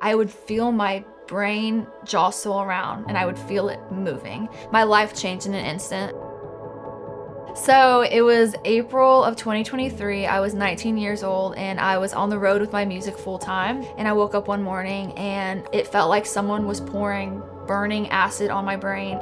I would feel my brain jostle around and I would feel it moving. My life changed in an instant. So it was April of 2023. I was 19 years old and I was on the road with my music full time. And I woke up one morning and it felt like someone was pouring burning acid on my brain.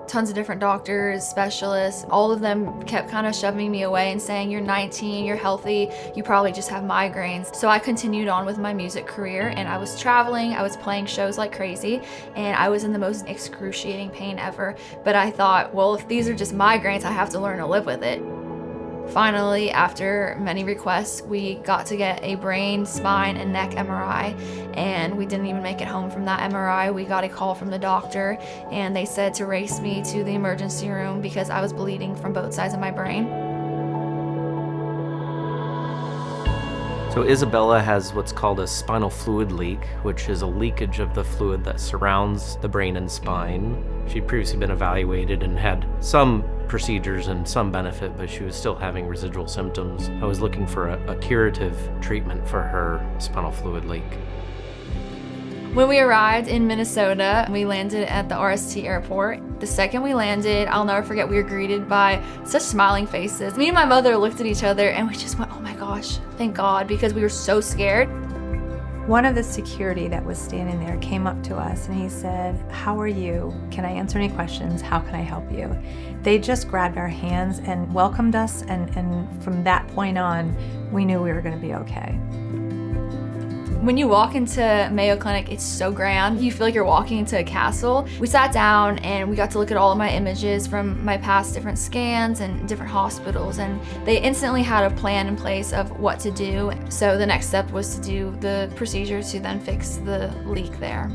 Tons of different doctors, specialists, all of them kept kind of shoving me away and saying, you're 19, you're healthy, you probably just have migraines. So I continued on with my music career and I was traveling, I was playing shows like crazy, and I was in the most excruciating pain ever. But I thought, well, if these are just migraines, I have to learn to live with it. Finally, after many requests, we got to get a brain, spine, and neck MRI, and we didn't even make it home from that MRI. We got a call from the doctor, and they said to race me to the emergency room because I was bleeding from both sides of my brain. So Isabella has what's called a spinal fluid leak, which is a leakage of the fluid that surrounds the brain and spine. She'd previously been evaluated and had some procedures and some benefit, but she was still having residual symptoms. I was looking for a curative treatment for her spinal fluid leak. When we arrived in Minnesota, we landed at the RST airport. The second we landed, I'll never forget, we were greeted by such smiling faces. Me and my mother looked at each other and we just went, oh my gosh, thank God, because we were so scared. One of the security that was standing there came up to us and he said, how are you? Can I answer any questions? How can I help you? They just grabbed our hands and welcomed us, and from that point on, we knew we were going to be okay. When you walk into Mayo Clinic, it's so grand. You feel like you're walking into a castle. We sat down and we got to look at all of my images from my past different scans and different hospitals, and they instantly had a plan in place of what to do. So the next step was to do the procedure to then fix the leak there.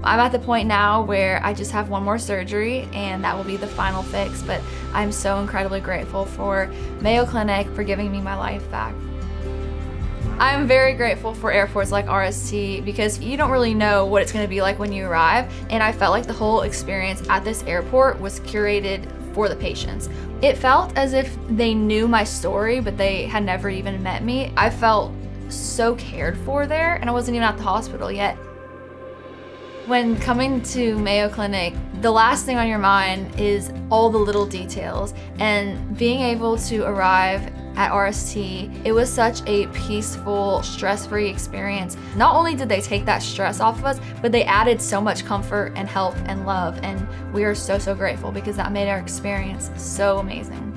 I'm at the point now where I just have one more surgery and that will be the final fix, but I'm so incredibly grateful for Mayo Clinic for giving me my life back. I'm very grateful for airports like RST because you don't really know what it's going to be like when you arrive, and I felt like the whole experience at this airport was curated for the patients. It felt as if they knew my story, but they had never even met me. I felt so cared for there, and I wasn't even at the hospital yet. When coming to Mayo Clinic, the last thing on your mind is all the little details, and being able to arrive at RST, it was such a peaceful, stress-free experience. Not only did they take that stress off of us, but they added so much comfort and help and love, and we are so, so grateful because that made our experience so amazing.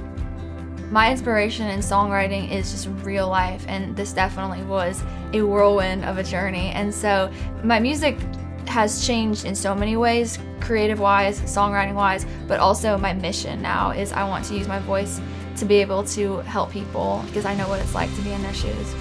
My inspiration in songwriting is just real life, and this definitely was a whirlwind of a journey. And so my music has changed in so many ways, creative-wise, songwriting-wise, but also my mission now is I want to use my voice to be able to help people because I know what it's like to be in their shoes.